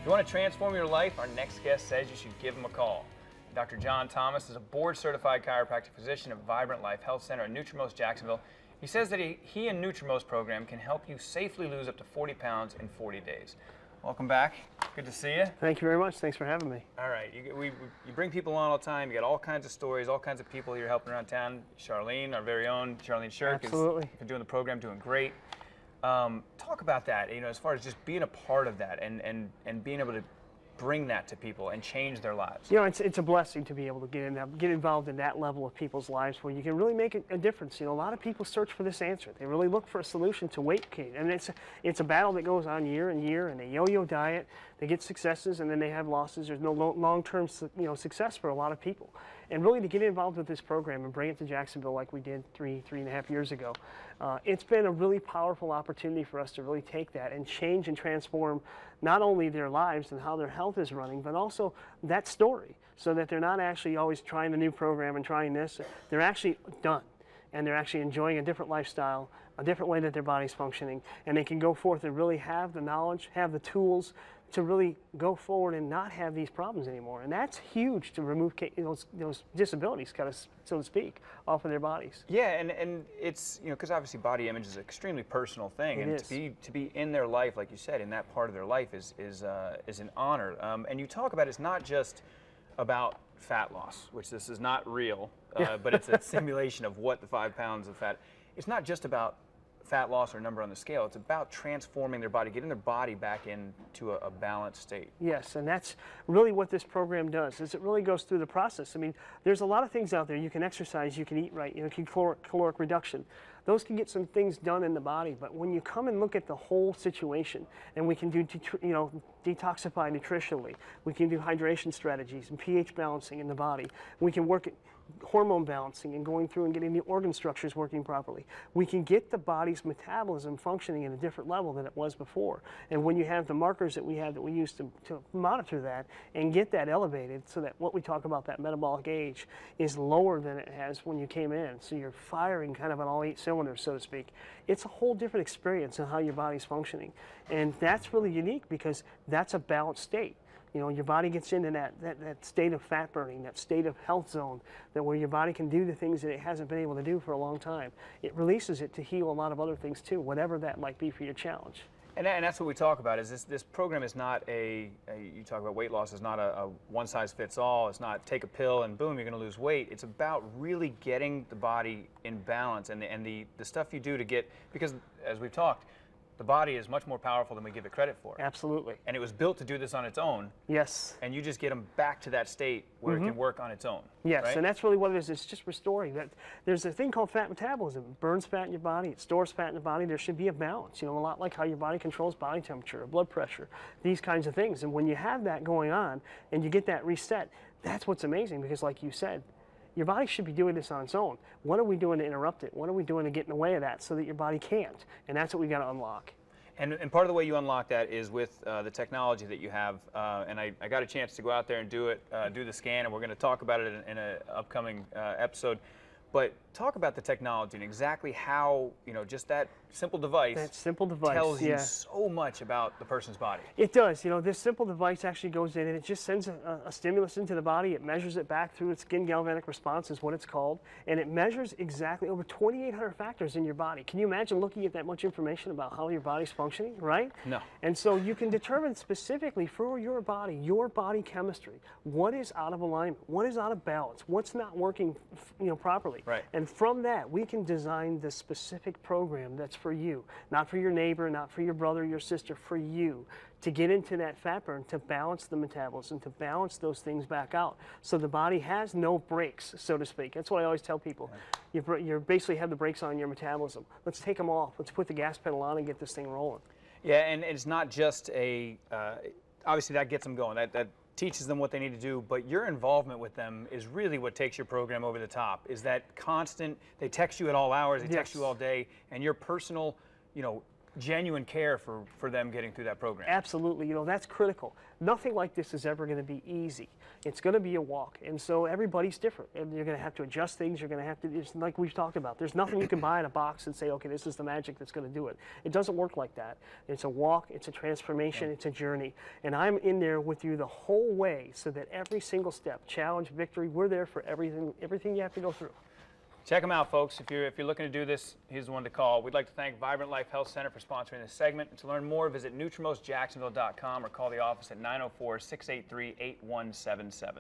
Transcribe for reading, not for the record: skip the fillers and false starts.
you want to transform your life, our next guest says you should give him a call. Dr. Jon Thomas is a board-certified chiropractic physician at Vibrant Life Health Center in Nutrimost, Jacksonville. He says that he and Nutrimost program can help you safely lose up to 40 pounds in 40 days. Welcome back. Good to see you. Thank you very much. Thanks for having me. All right. You bring people on all the time. You got all kinds of stories, all kinds of people you're helping around town. Charlene, our very own Charlene Shirk, has been doing the program, doing great. Talk about that, as far as just being a part of that and being able to bring that to people and change their lives. It's a blessing to be able to get involved in that level of people's lives where you can really make a difference. A lot of people search for this answer. They really look for a solution to weight gain, and it's a battle that goes on year and year, and they yo-yo diet. They get successes and then they have losses. There's no long-term success for a lot of people. And really to get involved with this program and bring it to Jacksonville like we did three and a half years ago, it's been a really powerful opportunity for us to really take that and change and transform not only their lives and how their health is running, but also that story, so that they're not actually always trying a new program and trying this. They're actually done, and they're actually enjoying a different lifestyle, a different way that their body's functioning, and they can go forth and really have the knowledge, have the tools to really go forward and not have these problems anymore. And that's huge, to remove those disabilities, kind of, so to speak, off of their bodies. Yeah, and it's, because obviously body image is an extremely personal thing, and to be in their life, like you said, in that part of their life is an honor. And you talk about it's not just about fat loss, which this is not real, but it's a simulation of what the 5 pounds of fat. It's not just about fat loss or number on the scale. It's about transforming their body, getting their body back into a balanced state. Yes, and that's really what this program does, is it really goes through the process. I mean, there's a lot of things out there. You can exercise, you can eat right, you can caloric reduction. Those can get some things done in the body, but when you come and look at the whole situation, and we can do, detoxify nutritionally, we can do hydration strategies and pH balancing in the body, we can work at hormone balancing and going through and getting the organ structures working properly. We can get the body's metabolism functioning at a different level than it was before. And when you have the markers that we have that we use to monitor that and get that elevated, so that what we talk about, that metabolic age, is lower than it has when you came in. So you're firing kind of on all 8 cylinders, so to speak. It's a whole different experience on how your body's functioning. And that's really unique because that's a balanced state. Your body gets into that state of fat burning, that state of health zone, that where your body can do the things that it hasn't been able to do for a long time. It releases it to heal a lot of other things too, whatever that might be for your challenge. And that's what we talk about, is this program is not you talk about weight loss, is not a one-size-fits-all. It's not take a pill and boom, you're going to lose weight. It's about really getting the body in balance, and the stuff you do to get, because as we've talked, the body is much more powerful than we give it credit for. Absolutely. And it was built to do this on its own. Yes. And you just get them back to that state where it can work on its own. Yes, right? And that's really what it is. It's just restoring that. There's a thing called fat metabolism. It burns fat in your body. It stores fat in the body. There should be a balance. A lot like how your body controls body temperature, blood pressure, these kinds of things. And when you have that going on and you get that reset, that's what's amazing, because like you said, your body should be doing this on its own. What are we doing to interrupt it? What are we doing to get in the way of that so that your body can't? And that's what we got to unlock. And part of the way you unlock that is with the technology that you have. And I got a chance to go out there and do the scan, and we're going to talk about it in an upcoming episode. But talk about the technology and exactly how, just that simple device, tells you so much about the person's body. It does. This simple device actually goes in and it just sends a stimulus into the body. It measures it back through its skin galvanic response, is what it's called. And it measures exactly over 2,800 factors in your body. Can you imagine looking at that much information about how your body's functioning, right? No. And so you can determine specifically for your body chemistry, what is out of alignment, what is out of balance, what's not working properly. Right. And from that, we can design the specific program that's for you, not for your neighbor, not for your brother, your sister, for you, to get into that fat burn, to balance the metabolism, to balance those things back out, so the body has no brakes, so to speak. That's what I always tell people. Right. You basically have the brakes on your metabolism. Let's take them off. Let's put the gas pedal on and get this thing rolling. Yeah, and it's not just obviously that gets them going. That teaches them what they need to do, but your involvement with them is really what takes your program over the top, is that constant, they text you at all hours, they text you all day, and your personal, genuine care for them getting through that program. Absolutely, that's critical. Nothing like this is ever going to be easy. It's going to be a walk, and so everybody's different, and you're going to have to adjust things. You're going to have to, it's like we've talked about, there's nothing you can buy in a box and say, okay, this is the magic that's going to do it. It doesn't work like that. It's a walk, it's a transformation, it's a journey, and I'm in there with you the whole way so that every single step, challenge, victory, we're there for everything you have to go through. Check them out, folks. If you're looking to do this, here's the one to call. We'd like to thank Vibrant Life Health Center for sponsoring this segment. And to learn more, visit NutrimostJacksonville.com or call the office at 904-683-8177.